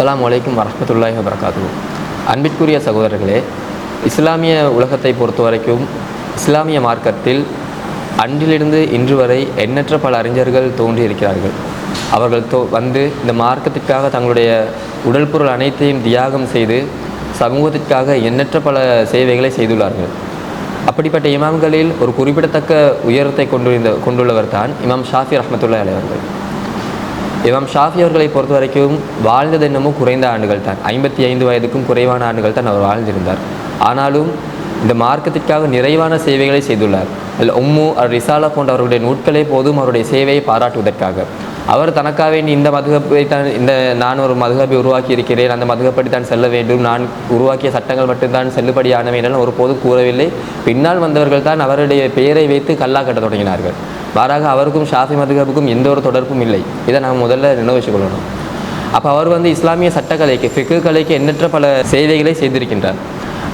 அஸ்ஸலாமு அலைக்கும் வரஹ்மத்துல்லாஹி வபரகாத்துஹு. அன்பிற்குரிய சகோதரர்களே, இஸ்லாமிய உலகத்தை பொறுத்த வரைக்கும் இஸ்லாமிய மார்க்கத்தில் அன்றிலிருந்து இன்று வரை எண்ணற்ற பல அறிஞர்கள் தோன்றியிருக்கிறார்கள். அவர்கள் இந்த மார்க்கத்திற்காக தங்களுடைய உடல் பொருள் அனைத்தையும் தியாகம் செய்து சமூகத்திற்காக எண்ணற்ற பல சேவைகளை செய்துள்ளார்கள். அப்படிப்பட்ட இமாம்களில் ஒரு குறிப்பிடத்தக்க உயரத்தை கொண்டுள்ளவர் தான் இமாம் ஷாஃபி ரஹ்மத்துல்லாஹி அலைஹி அவர்கள். இமாம் ஷாஃபி அவர்களை பொறுத்த வரைக்கும் வாழ்ந்தது என்னமோ குறைந்த ஆண்டுகள் தான், 55 வயதுக்கும் குறைவான ஆண்டுகள் தான் அவர் வாழ்ந்திருந்தார். ஆனாலும் இந்த மார்க்கத்திற்காக நிறைவான சேவைகளை செய்துள்ளார். உம்மு ரிசாலா போன்ற அவருடைய நூட்களே போதும் அவருடைய சேவையை பாராட்டுவதற்காக. அவர் தனக்காக இந்த மதுகப்பை தான், நான் ஒரு மதுகப்பை உருவாக்கி இருக்கிறேன், அந்த மதுகப்படி தான் செல்ல வேண்டும், நான் உருவாக்கிய சட்டங்கள் மட்டும்தான் செல்லுபடியானவை என ஒருபோதும் கூறவில்லை. பின்னால் வந்தவர்கள் தான் அவருடைய பெயரை வைத்து கல்லா கட்ட தொடங்கினார்கள். மாறாக அவருக்கும் ஷாஃபி மதுகப்புக்கும் எந்த ஒரு தொடர்பும் இல்லை. இதை நாம் முதல்ல நினைவு கொள்ளணும். அப்போ அவர் இஸ்லாமிய சட்டக்கலைக்கு, ஃபிக்கு கலைக்கு எண்ணற்ற பல சேவைகளை செய்திருக்கின்றார்.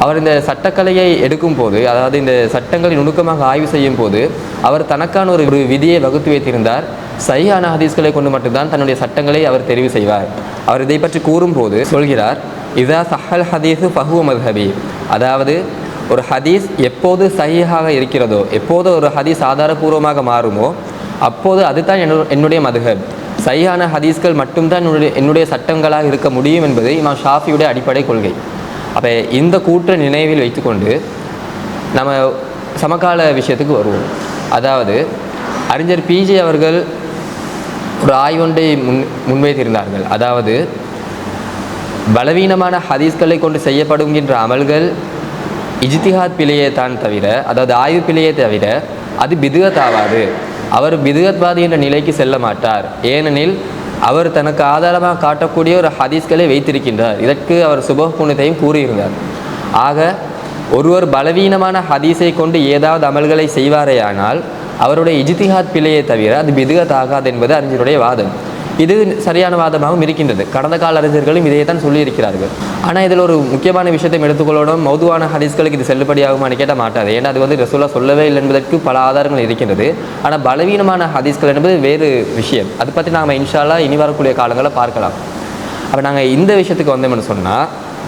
அவர் இந்த சட்டக்கலையை எடுக்கும் போது, அதாவது இந்த சட்டங்களை நுணுக்கமாக ஆய்வு செய்யும் போது, அவர் தனக்கான ஒரு விதியை வகுத்து வைத்திருந்தார். சஹீஹான ஹதீஸ்களை கொண்டு மட்டும்தான் தன்னுடைய சட்டங்களை அவர் தெரிவு செய்வார். அவர் இதை பற்றி கூறும்போது சொல்கிறார், இதா சஹல் ஹதீஸு ஃபஹுவ மத்ஹபி. அதாவது ஒரு ஹதீஸ் எப்போது சஹீஹாக இருக்கிறதோ, எப்போது ஒரு ஹதீஸ் ஆதாரபூர்வமாக மாறுமோ அப்போது அதுதான் என்னுடைய மதுஹப். சஹீஹான ஹதீஸ்கள் மட்டும்தான் என்னுடைய சட்டங்களாக இருக்க முடியும் என்பது இமாம் ஷாஃபியுடைய அடிப்படை கொள்கை. அப்போ இந்த கூற்றை நினைவில் வைத்துக்கொண்டு நம்ம சமகால விஷயத்துக்கு வருவோம். அதாவது அறிஞர் பிஜே அவர்கள் ஒரு ஆய்வொன்றை முன்வைத்திருந்தார்கள். அதாவது பலவீனமான ஹதீஸ்களை கொண்டு செய்யப்படுகின்ற அமல்கள் இஜ்திஹாத் பிழையை தான் தவிர, அதாவது ஆய்வு பிழையை தவிர அது பிதுஅத் ஆவாது. அவர் பிதுஅத்வாதி என்ற நிலைக்கு செல்ல மாட்டார். ஏனெனில் அவர் தனக்கு ஆதாரமாக காட்டக்கூடிய ஒரு ஹதீஸ்களை வைத்திருக்கின்றார். இதற்கு அவர் சுபகுணத்தையும் கூறியிருந்தார். ஆக ஒருவர் பலவீனமான ஹதீஸை கொண்டு ஏதாவது அமல்களை செய்வாரேயானால் அவருடைய இஜ்திஹாத் பிழையை தவிர அது பிதுஅத் ஆகாது என்பது அறிஞருடைய வாதம். இது சரியான வாதமாகவும் இருக்கின்றது. கடந்த கால அறிஞர்களும் இதையே தான் சொல்லியிருக்கிறார்கள். ஆனால் இதில் ஒரு முக்கியமான விஷயத்தை எடுத்துக்கொள்ளணும். மௌதுவான ஹதீஸ்களுக்கு இது செல்லுபடியாகுமான்னு கேட்டால் மாட்டாது. ஏன்னா அது ரசூலுல்லாஹ் சொல்லவே இல்லை என்பதற்கு பல ஆதாரங்கள் இருக்கின்றது. ஆனால் பலவீனமான ஹதீஸ்கள் என்பது வேறு விஷயம். அதை பற்றி நாம் இன்ஷா அல்லாஹ் இனி வரக்கூடிய காலங்களில் பார்க்கலாம். அப்போ நாங்கள் இந்த விஷயத்துக்கு வந்தோம்னு சொன்னால்,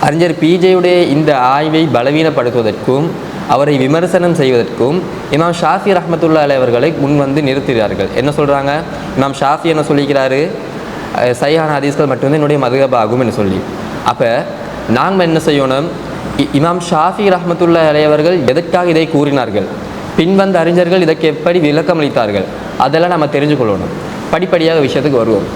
அறிஞர் பிஜேயுடைய இந்த ஆய்வை பலவீனப்படுத்துவதற்கும் அவரை விமர்சனம் செய்வதற்கும் இமாம் ஷாஃபி ரஹ்மத்துல்லாஹி அலைஹி அவர்களை முன்னிறுத்துகிறார்கள். என்ன சொல்கிறாங்க? இமாம் ஷாஃபி என்ன சொல்லிக்கிறாரு? சஹீஹான ஹதீஸ்கள் மட்டும்தான் என்னுடைய மதுஹப் ஆகும் என்று சொல்லி. அப்போ நாங்கள் என்ன செய்யணும்? இமாம் ஷாஃபி ரஹ்மத்துல்லாஹி அலைஹி அவர்கள் எதற்காக இதை கூறினார்கள், பின்வந்த அறிஞர்கள் இதற்கு எப்படி விளக்கம் அளித்தார்கள், அதெல்லாம் நம்ம தெரிஞ்சு கொள்ளணும். படிப்படியாக விஷயத்துக்கு வருவோம்.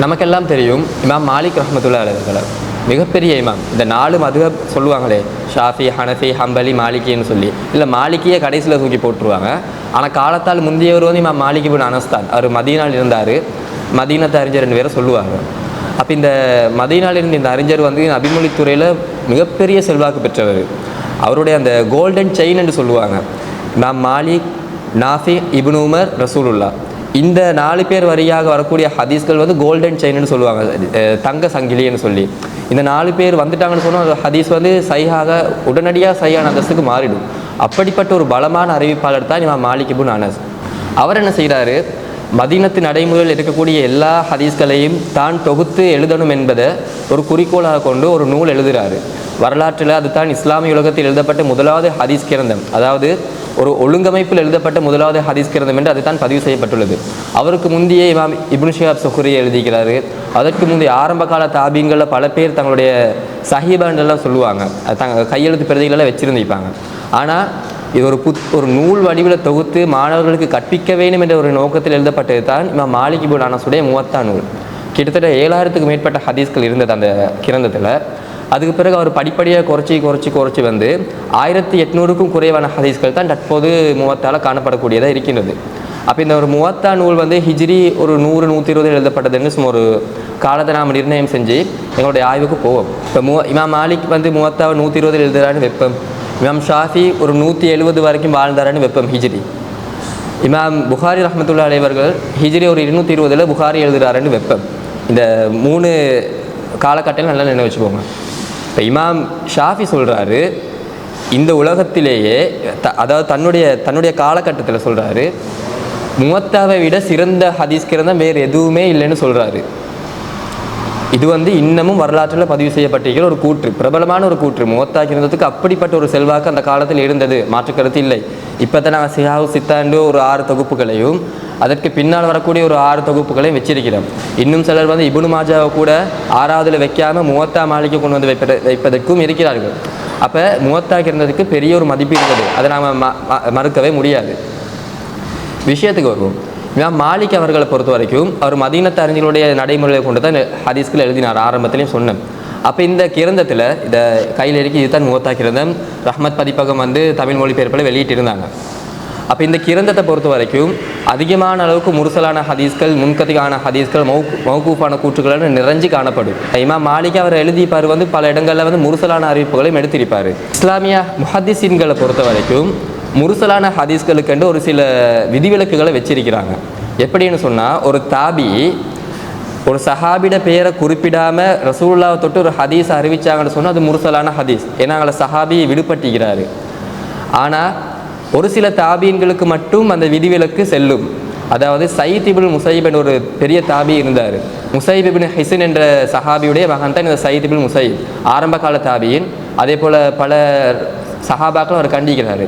நமக்கெல்லாம் தெரியும் இமாம் மாலிக் ரஹ்மத்துல்லாஹி அலைஹி அவர்கள் மிகப்பெரிய இமாம். இந்த 4 மதுஹப் சொல்லுவாங்களே, ஷாஃபி, ஹனஃபி, ஹம்பலி, மாலிகின்னு சொல்லி. இல்லை, மாலிகியை கடைசியில் தூக்கி போட்டுருவாங்க. ஆனால் காலத்தால் முந்தையவர் இமாம் மாலிக் இப்னு அனஸ் தான். அவர் மதீனாவில் இருந்தார். மதீனத்து அறிஞர் வேறு சொல்லுவாங்க. அப்போ இந்த மதீனாவில் இருந்த இந்த அறிஞர் அபிமொழித்துறையில் மிகப்பெரிய செல்வாக்கு பெற்றவர். அவருடைய அந்த கோல்டன் செயின் என்று சொல்லுவாங்க. இமாம் மாலிக், நாஃபி, இப்னு உமர், ரசூலுல்லாஹ், இந்த 4 பேர் வரியாக வரக்கூடிய ஹதீஸ்கள் கோல்டன் செயின்னு சொல்லுவாங்க, தங்க சங்கிலின்னு சொல்லி. இந்த 4 பேர் வந்துட்டாங்கன்னு சொன்னால் ஹதீஸ் சஹீஹாக உடனடியாக சஹீஹான அந்தஸ்துக்கு மாறிடும். அப்படிப்பட்ட ஒரு பலமான அறிவிப்பாளர் தான் இமாம் மாலிக் இப்னு அனஸ். அவர் என்ன செய்கிறாரு? மதீனத்து நடைமுறையில் இருக்கக்கூடிய எல்லா ஹதீஸ்களையும் தான் தொகுத்து எழுதணும் என்பதை ஒரு குறிக்கோளாக கொண்டு ஒரு நூல் எழுதுகிறாரு. வரலாற்றில் அதுதான் இஸ்லாமிய உலகத்தில் எழுதப்பட்ட முதலாவது ஹதீஸ் கிரந்தம். அதாவது ஒரு ஒழுங்கமைப்பில் எழுதப்பட்ட முதலாவது ஹதீஸ் கிரந்தம் என்று அதுதான் பதிவு செய்யப்பட்டுள்ளது. அவருக்கு முந்தைய இமாம் இப்னு ஷிஹாப் ஸுஹ்ரியை எழுதிக்கிறாரு. அதற்கு முந்தைய ஆரம்ப கால தாபீன்களில் பல பேர் தங்களுடைய சஹீபான்றெல்லாம் சொல்லுவாங்க, கையெழுத்து பிரதிகளெல்லாம் வச்சுருந்துப்பாங்க. ஆனால் இது ஒரு நூல் வடிவில் தொகுத்து மாணவர்களுக்கு கற்பிக்க வேண்டும் என்ற ஒரு நோக்கத்தில் எழுதப்பட்டது தான் இமாம் மாலிக் இப்னு அனஸுடைய முவத்தா நூல். கிட்டத்தட்ட 7000க்கும் மேற்பட்ட ஹதீஸ்கள் இருந்தது அந்த கிரந்தத்தில். அதுக்கு பிறகு அவர் படிப்படியாக குறைச்சி 1800க்கும் குறைவான ஹதீஸ்கள் தான் தற்போது முவத்தால் காணப்படக்கூடியதாக இருக்கின்றது. அப்போ இந்த ஒரு முவத்தா நூல் ஹிஜ்ரி ஒரு 100-120 எழுதப்பட்டதுன்னு சும்மா ஒரு காலத்தை நாம் நிர்ணயம் செஞ்சு எங்களுடைய ஆய்வுக்கு போவோம். இப்போ இமாம் மாலிக் முவத்தாவை 120 எழுதுறான்னு வெப்பம். இமாம் ஷாஃபி ஒரு 170 வரைக்கும் வாழ்ந்தாரான்னு வெப்பம் ஹிஜ்ரி. இமாம் புகாரி ரஹ்மத்துல்லாஹி அலைஹி அவர்கள் ஹிஜ்ரி ஒரு 220 புகாரி எழுதுறாருன்னு வெப்பம். இந்த 3 காலகட்டத்தில் நல்லா நினைவு வச்சுக்கோங்க. இப்போ இமாம் ஷாஃபி சொல்கிறாரு, இந்த உலகத்திலேயே அதாவது தன்னுடைய காலகட்டத்தில் சொல்கிறாரு, முவத்தாவை விட சிறந்த ஹதீஸ் கிரந்தம் வேறு எதுவுமே இல்லைன்னு சொல்கிறாரு. இது இன்னமும் வரலாற்றில் பதிவு செய்யப்பட்டிருக்கிற ஒரு கூற்று, பிரபலமான ஒரு கூற்று. முவத்தாக்கிறதுக்கு அப்படிப்பட்ட ஒரு செல்வாக்கு அந்த காலத்தில் இருந்தது, மாற்றுக்கருத்து இல்லை. இப்போ தான் நாங்கள் சிஹாவு சித்தாண்டு ஒரு 6 தொகுப்புகளையும் அதற்கு பின்னால் வரக்கூடிய ஒரு 6 தொகுப்புகளையும் வச்சிருக்கிறோம். இன்னும் சிலர் இப்னு மாஜாவை கூட 6வதுல வைக்காமல் முவத்தா மாலிக்கு கொண்டு வந்து வைப்பதற்கும் இருக்கிறார்கள். அப்போ முவத்தாக்கிறதுக்கு பெரிய ஒரு மதிப்பு இருந்தது, அதை நாம் மறுக்கவே முடியாது. விஷயத்துக்கு வருவோம். இமாம் மாலிக் அவர்களை பொறுத்த வரைக்கும் அவர் மதீனத்து அறிஞர்களுடைய நடைமுறையை கொண்டு தான் ஹதீஸ்கள் எழுதினார், ஆரம்பத்திலையும் சொன்னேன். அப்போ இந்த கிரந்தத்தில் இதை கையில் இருக்கு, இதுதான் முவத்தா கிரந்தம். ரஹ்மத் பதிப்பகம் தமிழ் மொழிபெயர்ப்பில் வெளியிட்டிருந்தாங்க. அப்போ இந்த கிரந்தத்தை பொறுத்த வரைக்கும் அதிகமான அளவுக்கு முர்சலான ஹதீஸ்கள், முன்கதிகான ஹதீஸ்கள், மௌகூஃபான கூற்றுகள் நிறைஞ்சு காணப்படும். இமாம் மாலிக் அவர் எழுதிப்பார் பல இடங்களில் முர்சலான அறிவிப்புகளையும் எடுத்திருப்பார். இஸ்லாமிய முஹத்திஸீன்களை பொறுத்த வரைக்கும் முர்சலான ஹதீஸ்களுக்கென்று ஒரு சில விதிவிலக்குகளை வச்சிருக்கிறாங்க. எப்படின்னு சொன்னால், ஒரு தாபி ஒரு சஹாபிட பெயரை குறிப்பிடாமல் ரசூலுல்லாஹ் தொட்டு ஒரு ஹதீஸ் அறிவிச்சாங்கன்னு சொன்னால் அது முர்சலான ஹதீஸ். ஏன்னா அங்கே சஹாபி விடுபட்டுகிறாரு. ஆனால் ஒரு சில தாபீன்களுக்கு மட்டும் அந்த விதிவிலக்கு செல்லும். அதாவது சயீத் இப்னு முஸையிப் என்ற ஒரு பெரிய தாபி இருந்தார். முஸையிப் இப்னு ஹிஸ்ன் என்ற சஹாபியுடைய மகன் தான் இந்த சயீத் இப்னு முஸையிப், ஆரம்ப கால தாபியின். அதே போல் பல சஹாபாக்களும் அவர் கண்டிக்கிறாரு.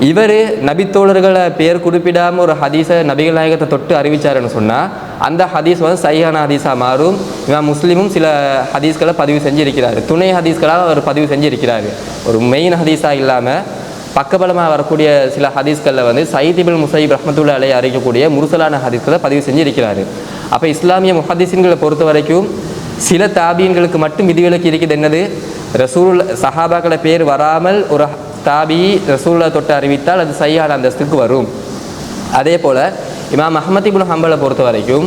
இவர் நபித்தோழர்களை பேர் குறிப்பிடாமல் ஒரு ஹதீஸை நபிகள் நாயகத்தை தொட்டு அறிவிச்சாருன்னு சொன்னால் அந்த ஹதீஸ் சஹீஹான ஹதீஸாக மாறும். இமாம் முஸ்லிமும் சில ஹதீஸ்களை பதிவு செஞ்சிருக்கிறார், துணை ஹதீஸ்களாக அவர் பதிவு செஞ்சிருக்கிறார். ஒரு மெயின் ஹதீஸாக இல்லாமல் பக்கபலமாக வரக்கூடிய சில ஹதீஸ்களில் சயீத் இப்னு முஸையிப் ரஹ்மத்துல்லாஹி அலைஹி அறிவிக்கக்கூடிய முர்சலான ஹதீஸ்களை பதிவு செஞ்சிருக்கிறார். அப்போ இஸ்லாமிய முஹத்திஸீன்களை பொறுத்த வரைக்கும் சில தாபீன்களுக்கு மட்டும் விதிவிலக்கு இருக்குது. என்னது? ரசூல் சஹாபாக்கள பேர் வராமல் ஒரு தாபி ரசூலுல்லாஹ் தொட்டு அறிவித்தால் அது சஹீஹான அந்தஸ்துக்கு வரும். அதே போல் இமாம் அஹ்மத் இப்னு ஹம்பலை பொறுத்த வரைக்கும்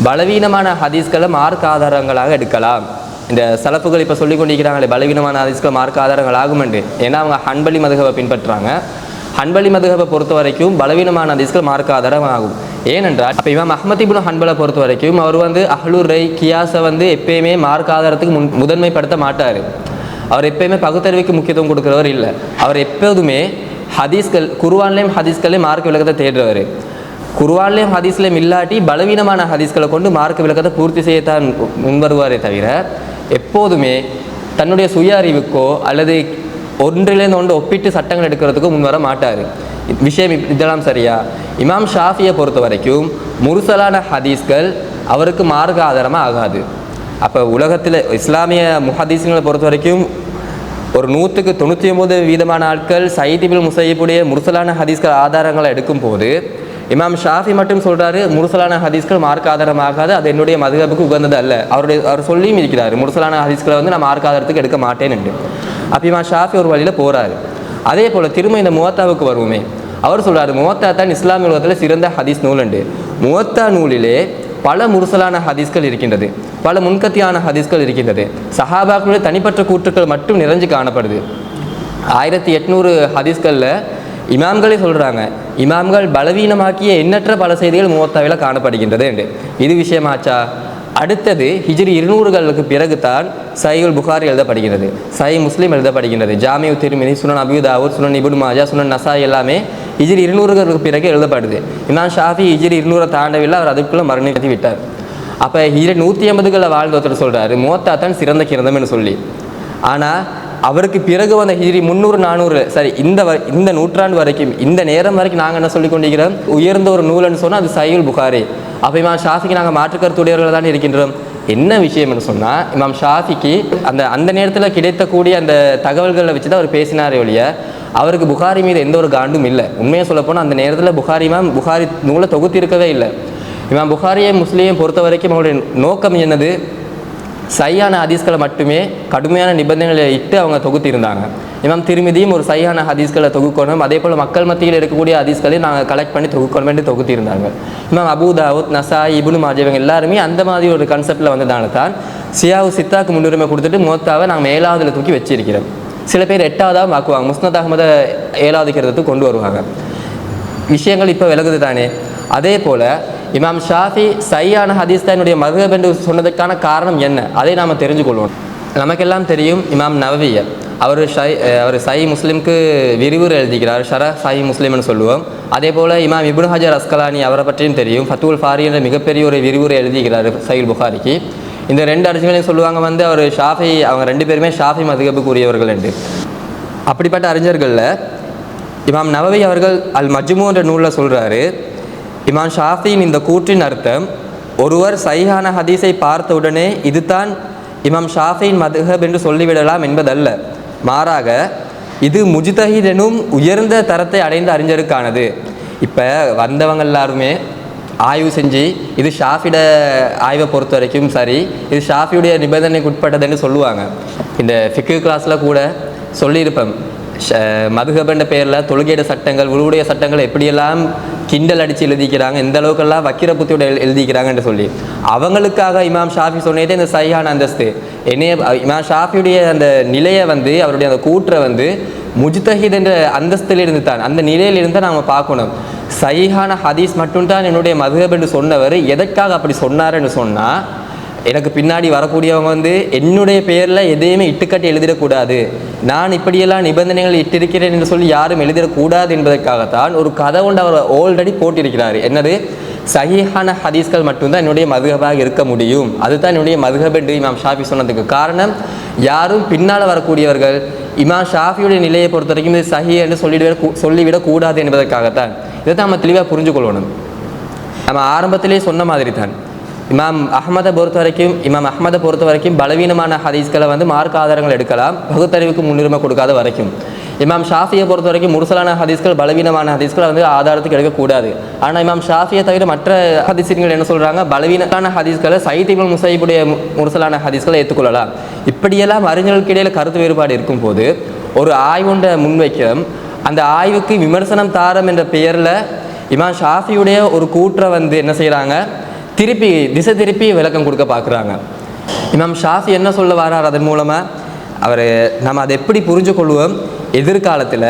பலவீனமான ஹதீஸ்களை மார்க் ஆதாரங்களாக எடுக்கலாம். இந்த சலப்புகள் இப்போ சொல்லி கொண்டிருக்கிறாங்களே பலவீனமான ஹதீஸ்கள் மார்க் ஆதாரங்கள் ஆகுமெண்டு, ஏன்னா அவங்க ஹன்பலி மதுஹபை பின்பற்றுறாங்க. ஹன்பலி மதுஹபை பொறுத்த வரைக்கும் பலவீனமான ஹதீஸ்கள் மார்க் ஆதாரம் ஆகும். ஏனென்றால் இப்போ இமாம் அஹ்மத் இப்னு ஹன்பலை பொறுத்த வரைக்கும் அவர் அஹ்லுர் ரை கியாஸை எப்பயுமே மார்க் ஆதாரத்துக்கு முதன்மைப்படுத்த மாட்டார். அவர் எப்பயுமே பகுத்தறிவுக்கு முக்கியத்துவம் கொடுக்குறவர் இல்லை. அவர் எப்போதுமே ஹதீஸ்கள் குர்ஆன்லேயும் ஹதீஸ்களையும் மார்க் விளக்கத்தை தேடுறவர். குர்ஆன்லேயும் ஹதீஸ்லேயும் இல்லாட்டி பலவீனமான ஹதீஸ்களை கொண்டு மார்க் விளக்கத்தை பூர்த்தி செய்யத்தான் முன்வருவாரே தவிர எப்போதுமே தன்னுடைய சுய அறிவுக்கோ அல்லது ஒன்றிலேருந்து ஒன்று ஒப்பிட்டு சட்டங்கள் எடுக்கிறதுக்கோ முன்வர மாட்டார். விஷயம் இதெல்லாம் சரியா? இமாம் ஷாஃபியை பொறுத்த வரைக்கும் முர்சலான ஹதீஸ்கள் அவருக்கு மார்க்க ஆதாரமாக ஆகாது. அப்போ உலகத்தில் இஸ்லாமிய முஹத்திஸீன்களை பொறுத்த வரைக்கும் ஒரு 100க்கு 99% ஆட்கள் சயீத் இப்னு முஸையிப்புடைய முர்சலான ஹதீஸ்கள் ஆதாரங்களை எடுக்கும் போது இமாம் ஷாஃபி மட்டும் சொல்கிறாரு முர்சலான ஹதீஸ்கள் மார்க் ஆதாரமாகாது, அது என்னுடைய மதுஹபுக்கு உகந்தது அல்ல. அவர் சொல்லியும் இருக்கிறார் முர்சலான ஹதீஸ்களை நான் மார்க் ஆதாரத்துக்கு எடுக்க மாட்டேன்னு. அப்போ இமாம் ஷாஃபி ஒரு வழியில் போகிறாரு. அதே போல் திரும்ப இந்த முவத்தாவுக்கு வருவோமே, அவர் சொல்கிறார் முவத்தா தான் இஸ்லாமிய உலகத்தில் சிறந்த ஹதீஸ் நூல் உண்டு. முவத்தா நூலிலே பல முர்சலான ஹதீஸ்கள் இருக்கின்றது, பல முன்கத்தியான ஹதீஸ்கள் இருக்கின்றது. சஹாபாக்களுடைய தனிப்பட்ட கூற்றுக்கள் மட்டும் நிறைஞ்சு காணப்படுது. 1800 ஹதீஸ்களில் இமாம்களே சொல்கிறாங்க இமாம்கள் பலவீனமாக்கிய எண்ணற்ற பல செய்திகள் முவத்தாவில் காணப்படுகின்றது என்று. இது விஷயமாச்சா? அடுத்தது ஹிஜ்ரி 200களுக்கு பிறகு தான் சஹீஹுல் புகாரி எழுதப்படுகிறது, சஹீஹ் முஸ்லிம் எழுதப்படுகின்றது, ஜாமிஉ திர்மிதி, சுனன் அபூ தாவூத், சுனன் இப்னு மாஜா, சுனன் நசாயி எல்லாமே ஹிஜ்ரி 200களுக்கு பிறகு எழுதப்படுது. இமாம் ஷாஃபி ஹிஜ்ரி 200 தாண்டவில்லை, அவர் அதுக்குள்ளே மரணித்து விட்டார். அப்போ ஹிஜ்ரி 180களில் வாழ்ந்த ஒருத்தர் சொல்கிறாரு முவத்தா தான் சிறந்த கிரந்தம்னு சொல்லி. ஆனால் அவருக்கு பிறகு வந்த ஹிஜ்ரி 300 400 சரி இந்த நூற்றாண்டு வரைக்கும் இந்த நேரம் வரைக்கும் நாங்கள் என்ன சொல்லி கொண்டிருக்கிறோம், உயர்ந்த ஒரு நூல்னு சொன்னால் அது சஹீஹுல் புகாரி. அப்போ இமாம் ஷாஃபிக்கு நாங்கள் மாற்றுக்கருத்துடையவர்கள் தான் இருக்கின்றோம். என்ன விஷயம்னு சொன்னால் இமாம் ஷாஃபிக்கு அந்த நேரத்தில் கிடைத்தக்கூடிய அந்த தகவல்களை வச்சு தான் அவர் பேசினாரே ஒழிய அவருக்கு புகாரி மீது எந்த ஒரு காண்டும் இல்லை. உண்மையை சொல்லப்போனால் அந்த நேரத்தில் புகாரி நூலை தொகுத்திருக்கவே இல்லை. இமாம் புகாரியை முஸ்லீமையும் பொறுத்த வரைக்கும் அவருடைய நோக்கம் என்னது, சஹீஹான ஹதீஸ்களை மட்டுமே கடுமையான நிபந்தனைகளை இட்டு அவங்க தொகுத்திருந்தாங்க. இமாம் திர்மிதியும் ஒரு சஹீஹான ஹதீஸ்களை தொகுக்கணும், அதே போல் மக்கள் மத்தியில் இருக்கக்கூடிய ஹதீஸ்களையும் நாங்கள் கலெக்ட் பண்ணி தொகுக்கணும் என்று தொகுத்திருந்தாங்க. இமாம் அபூ தாவூத், நசாயி, இப்னு மாஜா இவங்க எல்லாருமே அந்த மாதிரி ஒரு கான்செப்டில் வந்ததால தான் சியாவு சித்தாக்கு முன்னுரிமை கொடுத்துட்டு முவத்தாவை நாங்கள் 7வதுல தூக்கி வச்சிருக்கிறோம். சில பேர் 8வதாக ஆக்குவாங்க, முஸ்னத் அஹ்மதை 7வது கிரந்தத்துக்கு கொண்டு வருவாங்க. விஷயங்கள் இப்போ விலகுது தானே. அதே போல் இமாம் ஷாஃபி சஹீஹான ஹதீஸ் தான் என்னுடைய மதுஹப் என்று சொன்னதுக்கான காரணம் என்ன, அதை நாம் தெரிஞ்சுக்கொள்வோம். நமக்கெல்லாம் தெரியும் இமாம் நவவிய அவர் சஹீஹ் முஸ்லிம்க்கு விரிவுரை எழுதிக்கிறார், ஷரஹ் சஹீஹ் முஸ்லிம்னு சொல்லுவோம். அதே போல் இமாம் இப்னு ஹஜர் அஸ்கலானி அவரை பற்றியும் தெரியும், ஃபத்துல் ஃபாரி என்ற மிகப்பெரிய ஒரு விரிவுரை எழுதிக்கிறார் சஹீஹுல் புகாரிக்கு. இந்த ரெண்டு அறிஞர்களையும் சொல்லுவாங்க வந்து அவர் ஷாஃபி, அவங்க ரெண்டு பேருமே ஷாஃபி மதுஹபுக்குரியவர்கள் என்று. அப்படிப்பட்ட அறிஞர்களில் இமாம் நவவி அவர்கள் அல் மஜ்மூ என்ற நூலில் சொல்கிறாரு, இமாம் ஷாஃபியின் இந்த கூற்றின் அர்த்தம் ஒருவர் சஹீஹான ஹதீஸை பார்த்த உடனே இதுதான் இமாம் ஷாஃபியின் மதுஹப் என்று சொல்லிவிடலாம் என்பதல்ல, மாறாக இது முஜ்தஹித் எனும் உயர்ந்த தரத்தை அடைந்த அறிஞருக்கானது. இப்போ வந்தவங்க எல்லாருமே ஆய்வு செஞ்சு இது ஷாஃபியோட ஆய்வை பொறுத்த வரைக்கும் சரி, இது ஷாஃபியுடைய நிபந்தனைக்கு உட்பட்டதுன்னு சொல்லுவாங்க. இந்த ஃபிக்கு கிளாஸில் கூட சொல்லியிருப்பேன், மதுஹப்ன்ற பேரில் தொழுகையோட சட்டங்கள் உருவுடைய சட்டங்கள் எப்படியெல்லாம் கிண்டல் அடித்து எழுதிக்கிறாங்க, எந்த அளவுக்கெல்லாம் வக்கிர புத்தியோட எழுதிக்கிறாங்கன்னு சொல்லி. அவங்களுக்காக இமாம் ஷாஃபி சொன்னதே இந்த சஹீஹான அந்தஸ்து. என்னைய இமாம் ஷாஃபியுடைய அந்த நிலையை வந்து, அவருடைய அந்த கூற்றை வந்து முஜ்தஹித் என்ற அந்தஸ்திலிருந்து தான், அந்த நிலையிலிருந்து நாம் பார்க்கணும். சஹீஹான ஹதீஸ் மட்டும்தான் என்னுடைய மதுஹப் என்று சொன்னவர் எதற்காக அப்படி சொன்னார்ன்னு சொன்னால், எனக்கு பின்னாடி வரக்கூடியவங்க வந்து என்னுடைய பேரில் எதையுமே இட்டுக்கட்டி எழுதிடக்கூடாது, நான் இப்படியெல்லாம் நிபந்தனைகள் இட்டிருக்கிறேன் என்று சொல்லி யாரும் எழுதிடக்கூடாது என்பதற்காகத்தான் ஒரு கதை கொண்டு அவர் ஆல்ரெடி போட்டிருக்கிறார். என்னது, சஹீஹான ஹதீஸ்கள் மட்டும்தான் என்னுடைய மதுஹபாக இருக்க முடியும், அதுதான் என்னுடைய மதுஹப் என்று இமாம் ஷாஃபி சொன்னதுக்கு காரணம், யாரும் பின்னால் வரக்கூடியவர்கள் இமாம் ஷாஃபியுடைய நிலையை பொறுத்த வரைக்கும் இது சஹீஹ் என்று சொல்லிவிடக்கூடாது என்பதற்காகத்தான். இதை தான் நம்ம தெளிவாக புரிஞ்சு கொள்ளணும். நம்ம ஆரம்பத்திலே சொன்ன மாதிரி தான் இமாம் அஹ்மதை பொறுத்த வரைக்கும் பலவீனமான ஹதீஸ்களை வந்து மார்க்க ஆதாரங்கள் எடுக்கலாம், பகுத்தறிவுக்கு முன்னுரிமை கொடுக்காத வரைக்கும். இமாம் ஷாஃபியை பொறுத்த வரைக்கும் முர்சலான ஹதீஸ்கள், பலவீனமான ஹதீஸ்களை வந்து ஆதாரத்துக்கு எடுக்கக்கூடாது. ஆனால் இமாம் ஷாஃபியை தவிர மற்ற ஹதீஸ்கள் என்ன சொல்கிறாங்க, பலவீனமான ஹதீஸ்களை சயீத் இப்னு முஸையிபுடைய முர்சலான ஹதீஸ்களை ஏற்றுக்கொள்ளலாம். இப்படியெல்லாம் அறிஞர்களுக்கு இடையில் கருத்து வேறுபாடு இருக்கும்போது ஒரு ஆய்வுண்ட முன்வைக்கும், அந்த ஆய்வுக்கு விமர்சனம் தாரம் என்ற பெயரில் இமாம் ஷாஃபியுடைய ஒரு கூற்றை வந்து என்ன செய்கிறாங்க, திசை திருப்பி விளக்கம் கொடுக்க பார்க்குறாங்க. இமாம் ஷாஃபி என்ன சொல்ல வரார், அதன் மூலமாக நம்ம அதை எப்படி புரிஞ்சு கொள்வோம், எதிர்காலத்தில்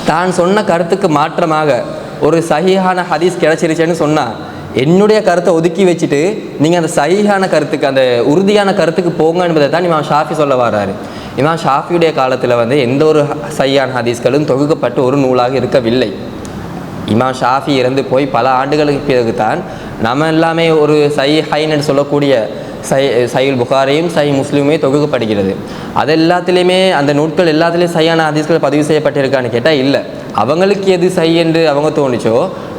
தான் சொன்ன கருத்துக்கு மாற்றமாக ஒரு சஹீஹான ஹதீஸ் கிடைச்சிருச்சேன்னு சொன்னால் என்னுடைய கருத்தை ஒதுக்கி வச்சுட்டு நீங்கள் அந்த சஹீஹான கருத்துக்கு, அந்த உறுதியான கருத்துக்கு போங்க என்பதை தான் இமாம் ஷாஃபி சொல்ல வராரு. இமாம் ஷாஃபியுடைய காலத்தில் வந்து எந்த ஒரு சஹீஹான ஹதீஸ்களும் தொகுக்கப்பட்டு ஒரு நூலாக இருக்கவில்லை. இமாம் ஷாஃபி இறந்து போய் பல ஆண்டுகளுக்கு பிறகு தான் நம்ம எல்லாமே ஒரு சஹீஹைன்னு சொல்லக்கூடிய சஹீஹ் புகாரியும் சஹீஹ் முஸ்லிமுமே தொகுக்கப்படுகிறது. அது எல்லாத்துலேயுமே அந்த நூட்கள் எல்லாத்துலேயும் சஹீஹான ஹதீஸ்கள் பதிவு செய்யப்பட்டிருக்கான்னு கேட்டால் இல்லை. அவங்களுக்கு எது சஹீஹ் என்று அவங்க தோணிச்சோ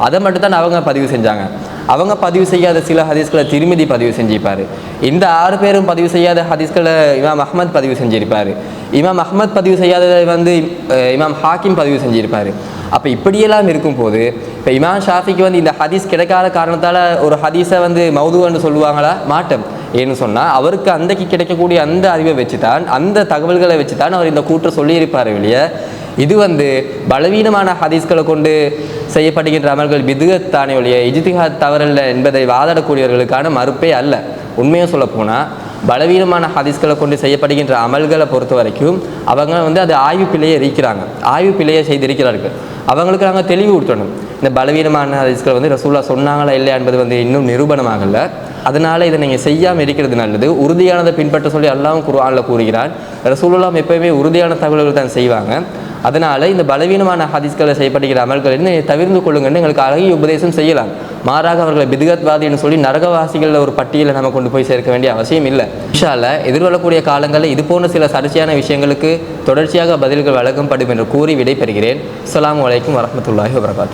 அதை மட்டும் தான் அவங்க பதிவு செஞ்சாங்க. அவங்க பதிவு செய்யாத சில ஹதீஸ்களை திருமிதி பதிவு செஞ்சிருப்பார். இந்த 6 பேரும் பதிவு செய்யாத ஹதீஸ்களை இமாம் அஹ்மத் பதிவு செஞ்சிருப்பார். இமாம் அஹ்மத் பதிவு செய்யாததை வந்து இமாம் ஹாக்கிம் பதிவு செஞ்சிருப்பார். அப்போ இப்படியெல்லாம் இருக்கும்போது இப்போ இமாம் ஷாஃபிக்கு வந்து இந்த ஹதீஸ் கிடைக்காத காரணத்தால் ஒரு ஹதீஸை வந்து மௌதுன்னு சொல்லுவாங்களா? மாட்டோம். ஏன்னு சொன்னால் அவருக்கு அன்றைக்கு கிடைக்கக்கூடிய அந்த அறிவை வச்சு தான், அந்த தகவல்களை வச்சு தான் அவர் இந்த கூற்றை சொல்லியிருப்பார். வெளியே இது வந்து பலவீனமான ஹதீஸ்களை கொண்டு செய்யப்படுகின்ற அமல்கள் பிதுஅத் தானே ஒழிய இஜ்திஹாத் தவறல்ல என்பதை வாதாடக்கூடியவர்களுக்கான மறுப்பே அல்ல. உண்மையை சொல்லப்போனால் பலவீனமான ஹதீஸ்களை கொண்டு செய்யப்படுகின்ற அமல்களை பொறுத்த வரைக்கும் அவங்க வந்து அது ஆய்வு பிழையை இருக்கிறாங்க, ஆய்வு பிழையை செய்திருக்கிறார்கள். அவங்களுக்கு நாங்கள் தெளிவு கொடுத்தணும். இந்த பலவீனமான ஹதீஸ்களை வந்து ரசூலுல்லாஹ் சொன்னாங்களா இல்லையா என்பது வந்து இன்னும் நிரூபணமாகலை. அதனால் இதை நீங்கள் செய்யாமல் இருக்கிறது நல்லது. உறுதியானதை பின்பற்ற சொல்லி அல்லாஹ் குர்ஆனில் கூறுகிறான். ரசூலுல்லாஹ் எப்போயுமே உறுதியான தகவல்கள் தான் செய்வாங்க. அதனால் இந்த பலவீனமான ஹதீஸ்களை செய்யப்படுகிற அமல்கள் தவிர்த்து கொள்ளுங்கன்னு எங்களுக்கு அழகிய உபதேசம் செய்யலாம். மாறாக அவர்களை பிதுகத்வாதின்னு சொல்லி நரகவாசிகளில் ஒரு பட்டியலை நம்ம கொண்டு போய் சேர்க்க வேண்டிய அவசியம் இல்லை. இன்ஷா அல்லாஹ் எதிர்கொள்ளக்கூடிய காலங்களில் இது போன்ற சில சர்ச்சையான விஷயங்களுக்கு தொடர்ச்சியாக பதில்கள் வழங்கப்படும் என்று கூறி விடைபெறுகிறேன். அஸ்ஸலாமு அலைக்கும் வரஹ்மத்துல்லாஹி வபரகாத்துஹு.